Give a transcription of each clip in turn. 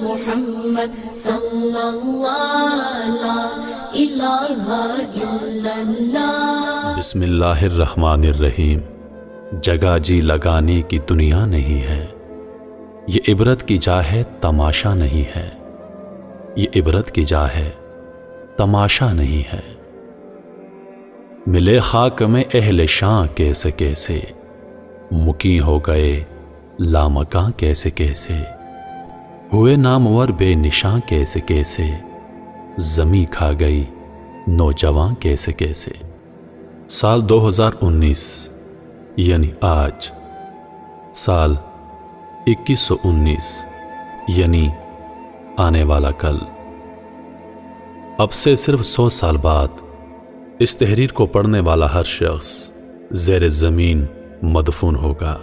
محمد صلی اللہ لا الہ الا اللہ۔ بسم اللہ الرحمن الرحیم۔ جگہ جی لگانے کی دنیا نہیں ہے، یہ عبرت کی جا ہے تماشا نہیں ہے، یہ عبرت کی جا ہے تماشا نہیں ہے۔ ملے خاک میں اہل شاں کیسے کیسے، مکی ہو گئے لامکاں کیسے کیسے، ہوئے نامور بے نشاں کیسے کیسے، زمیں کھا گئی نوجوان کیسے کیسے۔ سال 2019 یعنی آج، سال 2119 یعنی آنے والا کل۔ اب سے صرف 100 سال بعد اس تحریر کو پڑھنے والا ہر شخص زیر زمین مدفون ہوگا،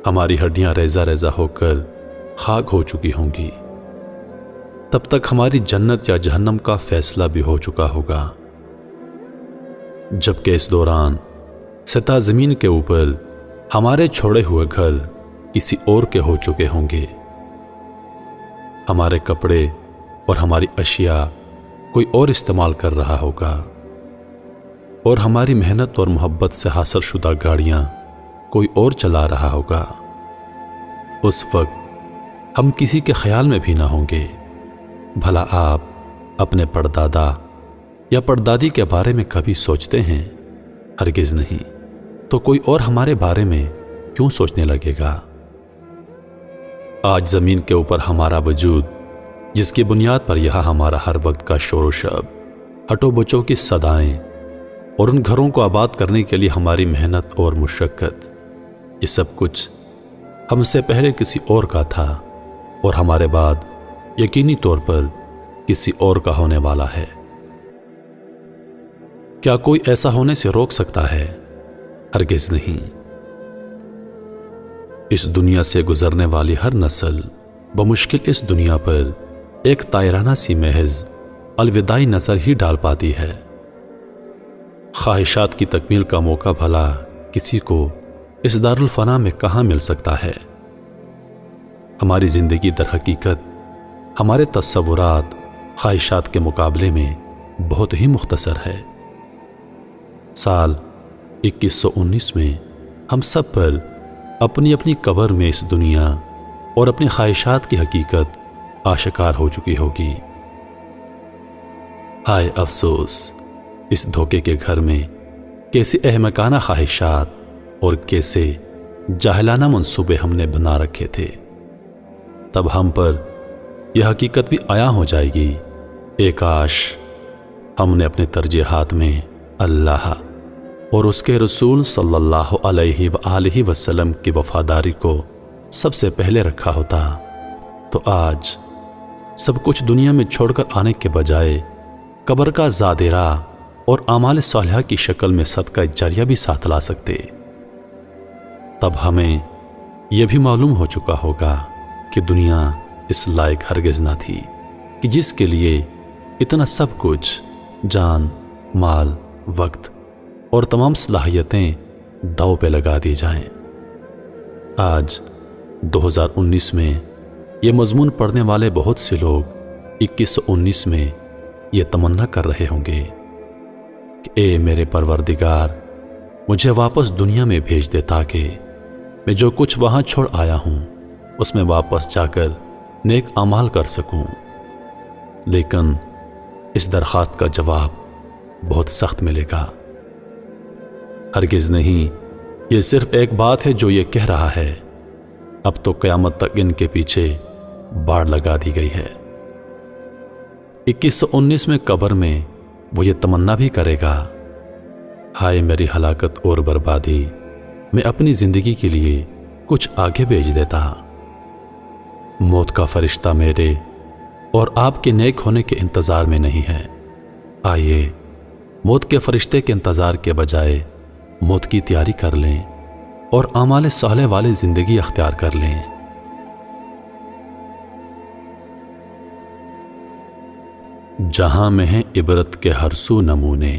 ہماری ہڈیاں ریزہ ریزہ ہو کر خاک ہو چکی ہوں گی، تب تک ہماری جنت یا جہنم کا فیصلہ بھی ہو چکا ہوگا، جبکہ اس دوران سطح زمین کے اوپر ہمارے چھوڑے ہوئے گھر کسی اور کے ہو چکے ہوں گے، ہمارے کپڑے اور ہماری اشیاء کوئی اور استعمال کر رہا ہوگا، اور ہماری محنت اور محبت سے حاصل شدہ گاڑیاں کوئی اور چلا رہا ہوگا۔ اس وقت ہم کسی کے خیال میں بھی نہ ہوں گے۔ بھلا آپ اپنے پردادا یا پردادی کے بارے میں کبھی سوچتے ہیں؟ ہرگز نہیں، تو کوئی اور ہمارے بارے میں کیوں سوچنے لگے گا؟ آج زمین کے اوپر ہمارا وجود، جس کی بنیاد پر یہاں ہمارا ہر وقت کا شور و شب، ہٹو بچوں کی صدائیں اور ان گھروں کو آباد کرنے کے لیے ہماری محنت اور مشقت، یہ سب کچھ ہم سے پہلے کسی اور کا تھا اور ہمارے بعد یقینی طور پر کسی اور کا ہونے والا ہے۔ کیا کوئی ایسا ہونے سے روک سکتا ہے؟ ہرگز نہیں۔ اس دنیا سے گزرنے والی ہر نسل بمشکل اس دنیا پر ایک طائرانہ سی محض الوداعی نظر ہی ڈال پاتی ہے۔ خواہشات کی تکمیل کا موقع بھلا کسی کو اس دارالفنا میں کہاں مل سکتا ہے؟ ہماری زندگی در حقیقت ہمارے تصورات خواہشات کے مقابلے میں بہت ہی مختصر ہے۔ سال 2119 میں ہم سب پر اپنی اپنی قبر میں اس دنیا اور اپنی خواہشات کی حقیقت آشکار ہو چکی ہوگی۔ ہائے افسوس، اس دھوکے کے گھر میں کیسی احمقانہ خواہشات اور کیسے جاہلانہ منصوبے ہم نے بنا رکھے تھے۔ تب ہم پر یہ حقیقت بھی عیاں ہو جائے گی، اے کاش ہم نے اپنے ترجیحات میں اللہ اور اس کے رسول صلی اللہ علیہ وآلہ وسلم کی وفاداری کو سب سے پہلے رکھا ہوتا، تو آج سب کچھ دنیا میں چھوڑ کر آنے کے بجائے قبر کا زادرہ اور اعمال صالحہ کی شکل میں صدقہ جاریہ بھی ساتھ لا سکتے۔ تب ہمیں یہ بھی معلوم ہو چکا ہوگا کہ دنیا اس لائق ہرگز نہ تھی کہ جس کے لیے اتنا سب کچھ، جان، مال، وقت اور تمام صلاحیتیں داؤ پہ لگا دی جائیں۔ آج 2019 میں یہ مضمون پڑھنے والے بہت سے لوگ 2119 میں یہ تمنا کر رہے ہوں گے کہ اے میرے پروردگار، مجھے واپس دنیا میں بھیج دے تاکہ میں جو کچھ وہاں چھوڑ آیا ہوں اس میں واپس جا کر نیک اعمال کر سکوں۔ لیکن اس درخواست کا جواب بہت سخت ملے گا۔ ہرگز نہیں، یہ صرف ایک بات ہے جو یہ کہہ رہا ہے، اب تو قیامت تک ان کے پیچھے باڑ لگا دی گئی ہے۔ 2119 میں قبر میں وہ یہ تمنا بھی کرے گا، ہائے میری ہلاکت اور بربادی، میں اپنی زندگی کے لیے کچھ آگے بھیج دیتا۔ موت کا فرشتہ میرے اور آپ کے نیک ہونے کے انتظار میں نہیں ہے، آئیے موت کے فرشتے کے انتظار کے بجائے موت کی تیاری کر لیں اور اعمال صالح والی زندگی اختیار کر لیں۔ جہاں میں ہیں عبرت کے ہر سو نمونے،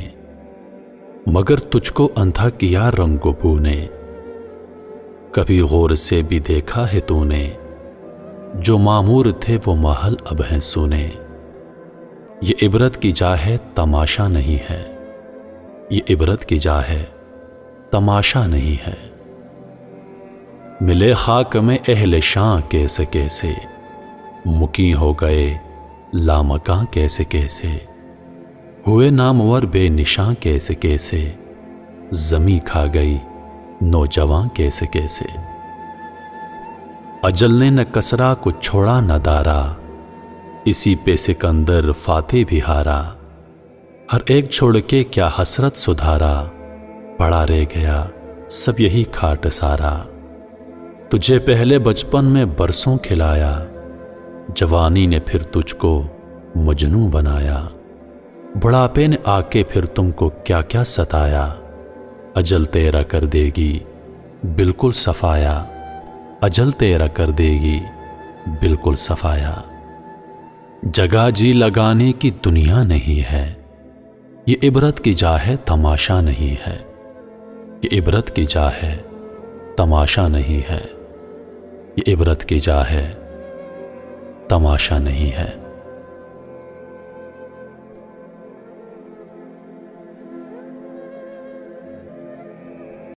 مگر تجھ کو اندھا کیا رنگ و بو نے، کبھی غور سے بھی دیکھا ہے تو نے، جو معمور تھے وہ محل اب ہیں سونے، یہ عبرت کی جا ہے تماشا نہیں ہے، یہ عبرت کی جا ہے تماشا نہیں ہے۔ ملے خاک میں اہل شاں کیسے کیسے، مکی ہو گئے لامکاں کیسے کیسے، ہوئے نامور بے نشاں کیسے کیسے، زمیں کھا گئی نوجواں کیسے کیسے۔ اجل نے نہ کسرا کو چھوڑا نہ دارا، اسی پہ سکندر فاتح بھی ہارا، ہر ایک چھوڑ کے کیا حسرت سدھارا، پڑا رہ گیا سب یہی کھاٹ سارا۔ تجھے پہلے بچپن میں برسوں کھلایا، جوانی نے پھر تجھ کو مجنوں بنایا، بڑھاپے نے آ کے پھر تم کو کیا کیا ستایا، اجل تیرا کر دے گی بالکل صفایا، اجل تیرا کر دے گی بالکل صفایا۔ جگہ جی لگانے کی دنیا نہیں ہے، یہ عبرت کی جا ہے تماشا نہیں ہے، یہ عبرت کی جا ہے تماشا نہیں ہے، یہ عبرت کی جا ہے تماشا نہیں ہے۔